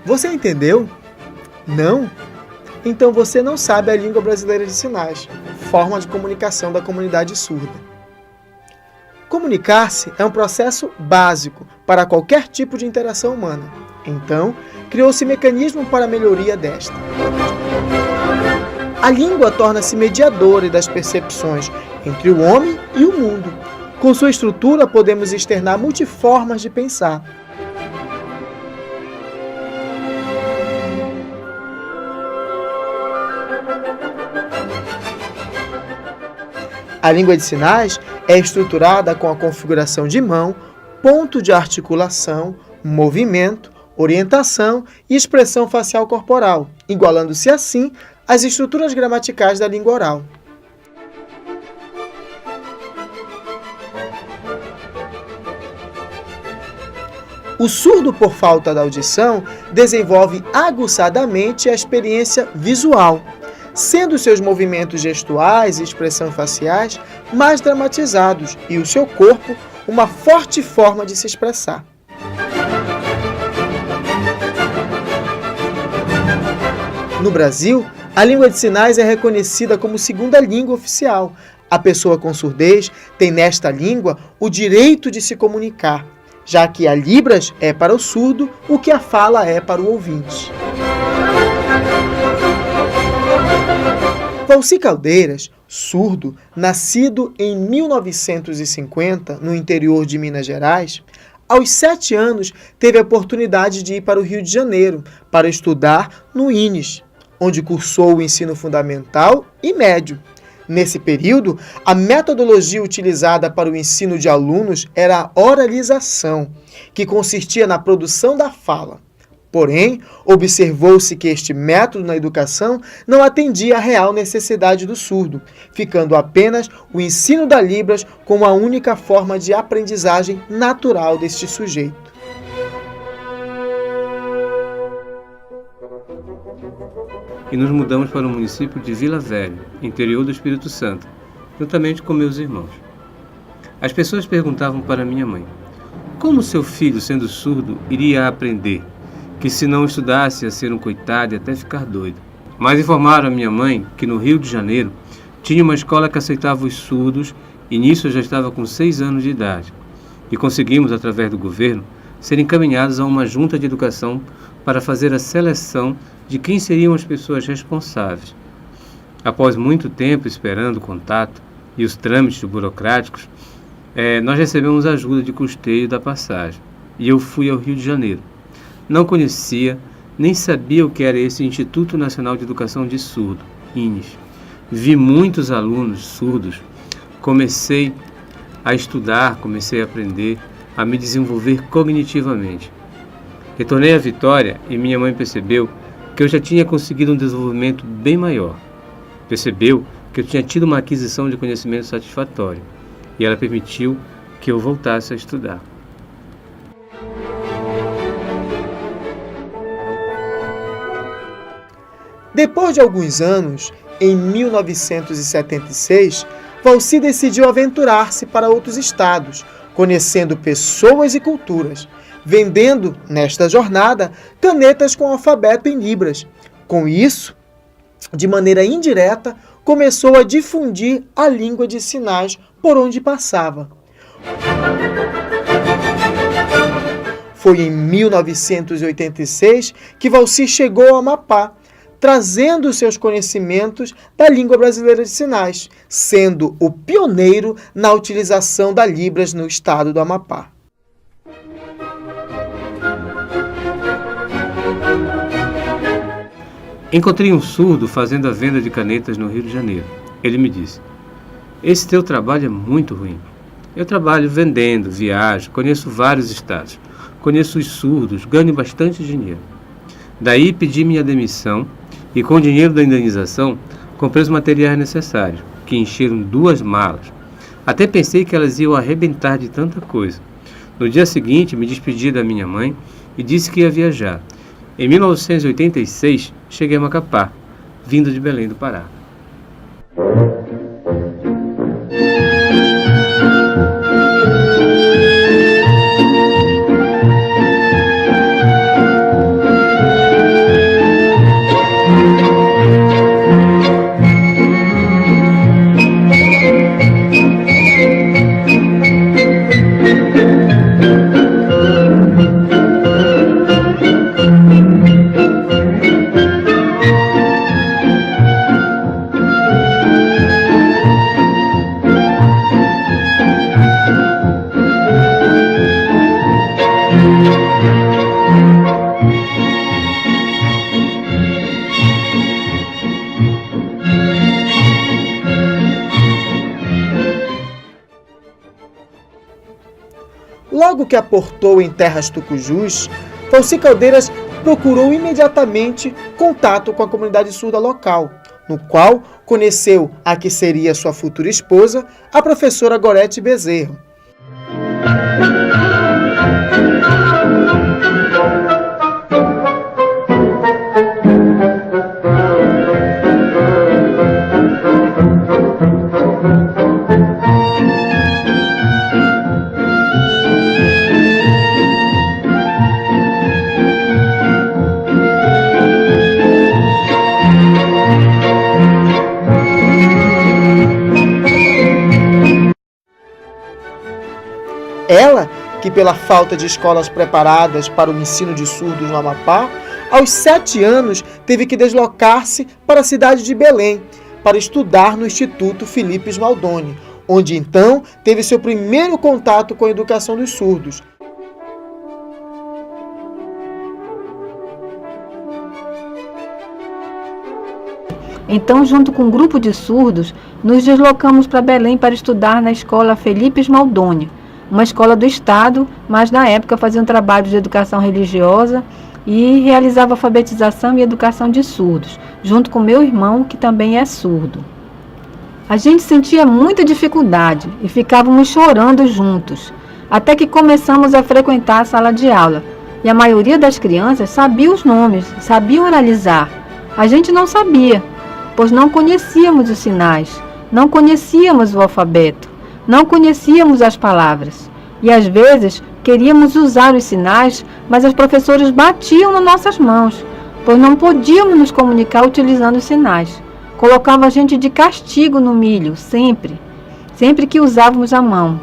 Você entendeu? Não? Então você não sabe a língua brasileira de sinais, forma de comunicação da comunidade surda. Comunicar-se é um processo básico para qualquer tipo de interação humana. Então, criou-se mecanismo para a melhoria desta. A língua torna-se mediadora das percepções entre o homem e o mundo. Com sua estrutura, podemos externar multiformas de pensar. A língua de sinais é estruturada com a configuração de mão, ponto de articulação, movimento, orientação e expressão facial corporal, igualando-se assim às estruturas gramaticais da língua oral. O surdo, por falta da audição, desenvolve aguçadamente a experiência visual, sendo seus movimentos gestuais e expressão faciais mais dramatizados e o seu corpo uma forte forma de se expressar. No Brasil, a língua de sinais é reconhecida como segunda língua oficial. A pessoa com surdez tem nesta língua o direito de se comunicar, já que a Libras é para o surdo o que a fala é para o ouvinte. Valci Caldeiras, surdo, nascido em 1950 no interior de Minas Gerais, aos 7 anos teve a oportunidade de ir para o Rio de Janeiro para estudar no INES, onde cursou o ensino fundamental e médio. Nesse período, a metodologia utilizada para o ensino de alunos era a oralização, que consistia na produção da fala. Porém, observou-se que este método na educação não atendia à real necessidade do surdo, ficando apenas o ensino da Libras como a única forma de aprendizagem natural deste sujeito. E nos mudamos para o município de Vila Velha, interior do Espírito Santo, juntamente com meus irmãos. As pessoas perguntavam para minha mãe, como seu filho, sendo surdo, iria aprender? Que se não estudasse ia ser um coitado e até ficar doido. Mas informaram a minha mãe que no Rio de Janeiro tinha uma escola que aceitava os surdos e nisso eu já estava com 6 anos de idade. E conseguimos, através do governo, ser encaminhados a uma junta de educação para fazer a seleção de quem seriam as pessoas responsáveis. Após muito tempo esperando o contato e os trâmites burocráticos, nós recebemos ajuda de custeio da passagem. E eu fui ao Rio de Janeiro. Não conhecia, nem sabia o que era esse Instituto Nacional de Educação de Surdo, INES. Vi muitos alunos surdos, comecei a estudar, comecei a aprender, a me desenvolver cognitivamente. Retornei à Vitória e minha mãe percebeu que eu já tinha conseguido um desenvolvimento bem maior. Percebeu que eu tinha tido uma aquisição de conhecimento satisfatório e ela permitiu que eu voltasse a estudar. Depois de alguns anos, em 1976, Valci decidiu aventurar-se para outros estados, conhecendo pessoas e culturas, vendendo, nesta jornada, canetas com alfabeto em Libras. Com isso, de maneira indireta, começou a difundir a língua de sinais por onde passava. Foi em 1986 que Valci chegou ao Amapá, trazendo seus conhecimentos da língua brasileira de sinais, sendo o pioneiro na utilização da Libras no estado do Amapá. Encontrei um surdo fazendo a venda de canetas no Rio de Janeiro. Ele me disse, esse teu trabalho é muito ruim. Eu trabalho vendendo, viajo, conheço vários estados, conheço os surdos, ganho bastante dinheiro. Daí pedi minha demissão e com o dinheiro da indenização comprei os materiais necessários, que encheram 2 malas. Até pensei que elas iam arrebentar de tanta coisa. No dia seguinte me despedi da minha mãe e disse que ia viajar. Em 1986 cheguei a Macapá, vindo de Belém do Pará. que aportou em terras tucujus, Valci Caldeiras procurou imediatamente contato com a comunidade surda local, no qual conheceu a que seria sua futura esposa, a professora Gorete Bezerra. Ela, que pela falta de escolas preparadas para o ensino de surdos no Amapá, aos 7 anos teve que deslocar-se para a cidade de Belém, para estudar no Instituto Felipe Smaldoni, onde então teve seu primeiro contato com a educação dos surdos. Então, junto com um grupo de surdos, nos deslocamos para Belém para estudar na escola Felipe Smaldoni, uma escola do Estado, mas na época fazia um trabalho de educação religiosa e realizava alfabetização e educação de surdos, junto com meu irmão, que também é surdo. A gente sentia muita dificuldade e ficávamos chorando juntos, até que começamos a frequentar a sala de aula, e a maioria das crianças sabia os nomes, sabia oralizar. A gente não sabia, pois não conhecíamos os sinais, não conhecíamos o alfabeto, não conhecíamos as palavras. E às vezes queríamos usar os sinais, mas as professoras batiam nas nossas mãos, pois não podíamos nos comunicar utilizando os sinais. Colocava a gente de castigo no milho, sempre que usávamos a mão.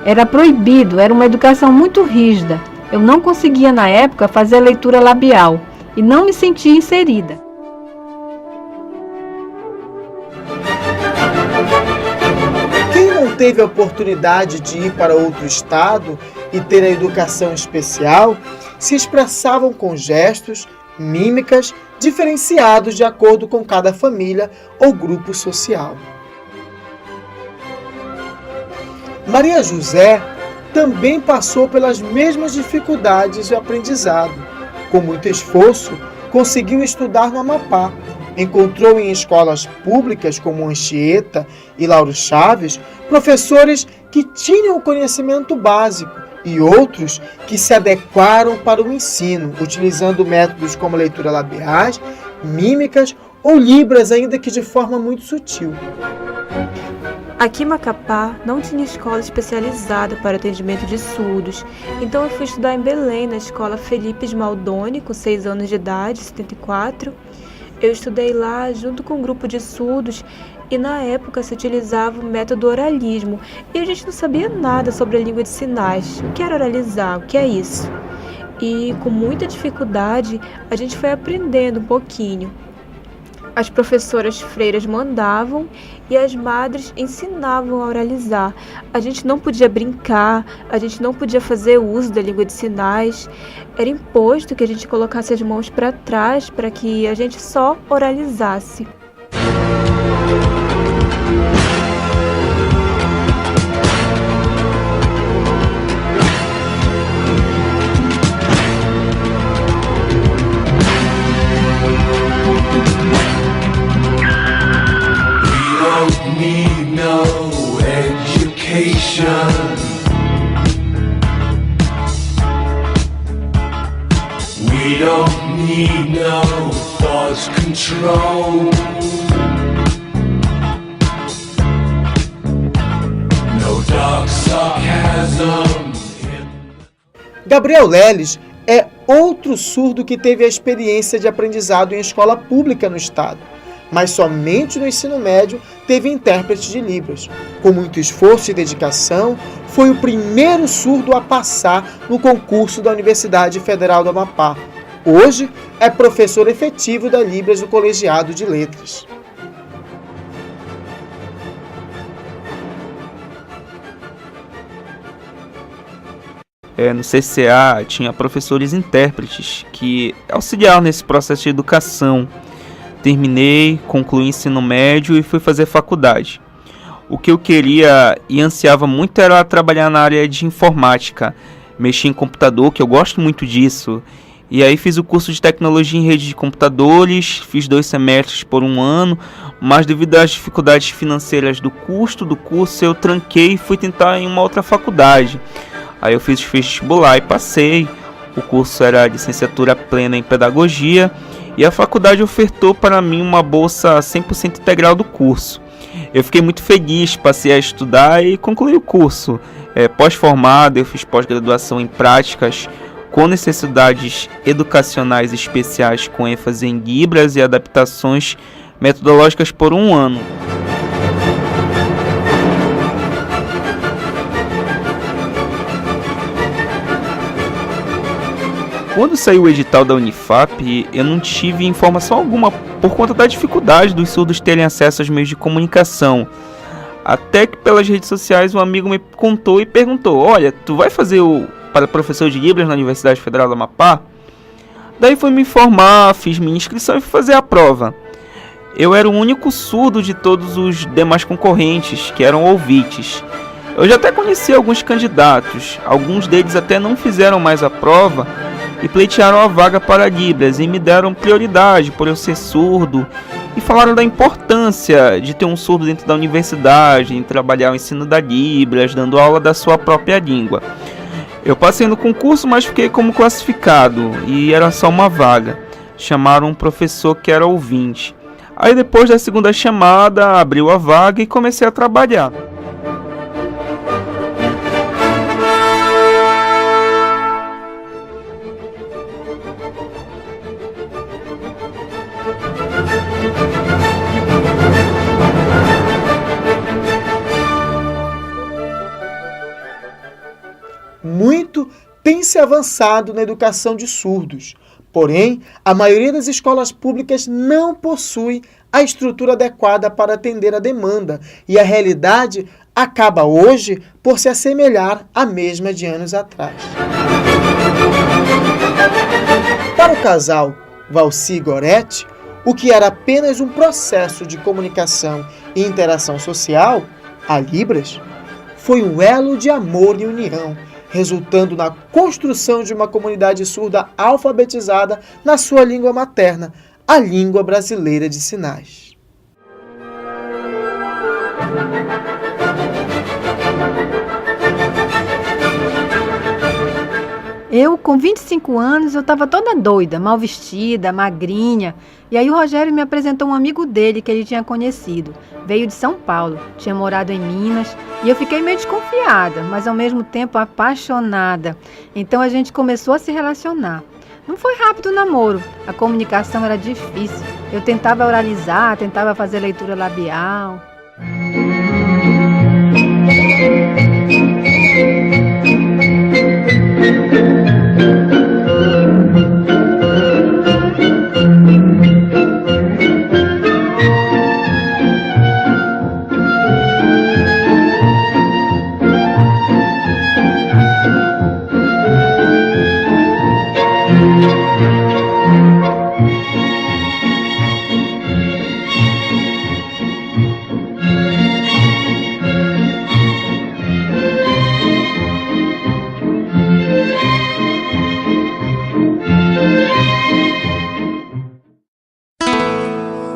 Era proibido, era uma educação muito rígida. Eu não conseguia na época fazer a leitura labial e não me sentia inserida. Teve a oportunidade de ir para outro estado e ter a educação especial, se expressavam com gestos, mímicas, diferenciados de acordo com cada família ou grupo social. Maria José também passou pelas mesmas dificuldades de aprendizado. Com muito esforço, conseguiu estudar no Amapá. Encontrou em escolas públicas como Anchieta e Lauro Chaves professores que tinham o conhecimento básico e outros que se adequaram para o ensino, utilizando métodos como leitura labiais, mímicas ou libras, ainda que de forma muito sutil. Aqui em Macapá não tinha escola especializada para atendimento de surdos, então eu fui estudar em Belém, na escola Felipe Smaldoni, com 6 anos de idade, 74. Eu estudei lá junto com um grupo de surdos e na época se utilizava o método oralismo e a gente não sabia nada sobre a língua de sinais, o que era oralizar, o que é isso. E com muita dificuldade a gente foi aprendendo um pouquinho. As professoras freiras mandavam e as madres ensinavam a oralizar. A gente não podia brincar, a gente não podia fazer uso da língua de sinais. Era imposto que a gente colocasse as mãos para trás para que a gente só oralizasse. We don't need no thought control. No dark sarcasm. Gabriel Leles é outro surdo que teve a experiência de aprendizado em escola pública no estado, mas somente no ensino médio teve intérprete de Libras. Com muito esforço e dedicação, foi o primeiro surdo a passar no concurso da Universidade Federal do Amapá. Hoje é professor efetivo da Libras do Colegiado de Letras. No CCA tinha professores intérpretes que auxiliaram nesse processo de educação. Terminei, concluí ensino médio e fui fazer faculdade. o que eu queria e ansiava muito era trabalhar na área de informática, mexer em computador, que eu gosto muito disso. E aí fiz o curso de tecnologia em rede de computadores, fiz 2 semestres por 1 ano, mas devido às dificuldades financeiras do custo do curso, eu tranquei e fui tentar em uma outra faculdade. Aí eu fiz vestibular e passei. O curso era licenciatura plena em pedagogia e a faculdade ofertou para mim uma bolsa 100% integral do curso. Eu fiquei muito feliz, passei a estudar e concluí o curso. Pós-formado, eu fiz pós-graduação em práticas com necessidades educacionais especiais com ênfase em Libras e adaptações metodológicas por 1 ano. Quando saiu o edital da Unifap, eu não tive informação alguma por conta da dificuldade dos surdos terem acesso aos meios de comunicação. Até que pelas redes sociais um amigo me contou e perguntou: olha, tu vai fazer para professor de Libras na Universidade Federal do Amapá? Daí fui me informar, fiz minha inscrição e fui fazer a prova. Eu era o único surdo de todos os demais concorrentes, que eram ouvintes. Eu já até conheci alguns candidatos, alguns deles até não fizeram mais a prova e pleitearam a vaga para Libras e me deram prioridade por eu ser surdo e falaram da importância de ter um surdo dentro da universidade, em trabalhar o ensino da Libras, dando aula da sua própria língua. Eu passei no concurso, mas fiquei como classificado e era só uma vaga. Chamaram um professor que era ouvinte. Aí depois da segunda chamada, abriu a vaga e comecei a trabalhar. Muito tem se avançado na educação de surdos, porém, a maioria das escolas públicas não possui a estrutura adequada para atender a demanda e a realidade acaba hoje por se assemelhar à mesma de anos atrás. Para o casal Valci e Gorete, o que era apenas um processo de comunicação e interação social, a Libras, foi um elo de amor e união, resultando na construção de uma comunidade surda alfabetizada na sua língua materna, a língua brasileira de sinais. Eu, com 25 anos, eu estava toda doida, mal vestida, magrinha. E aí o Rogério me apresentou um amigo dele que ele tinha conhecido. Veio de São Paulo, tinha morado em Minas. E eu fiquei meio desconfiada, mas ao mesmo tempo apaixonada. Então a gente começou a se relacionar. Não foi rápido o namoro, a comunicação era difícil. Eu tentava oralizar, tentava fazer leitura labial.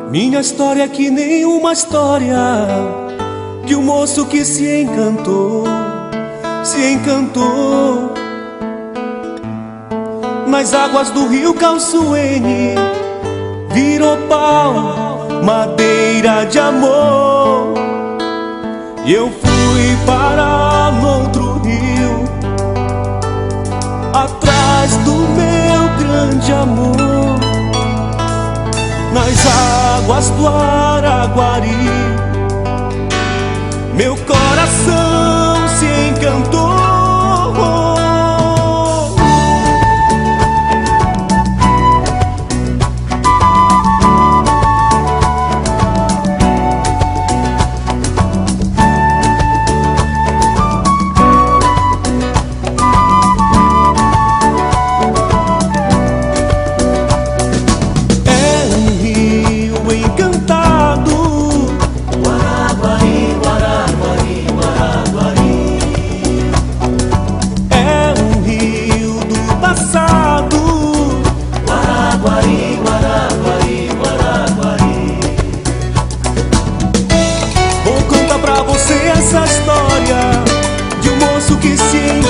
Minha história é que nem uma história de um moço que se encantou nas águas do rio Calçoene, virou pau, madeira de amor. E eu fui parar no outro rio, atrás do meu grande amor, nas águas do Araguari. Meu coração se encantou. que se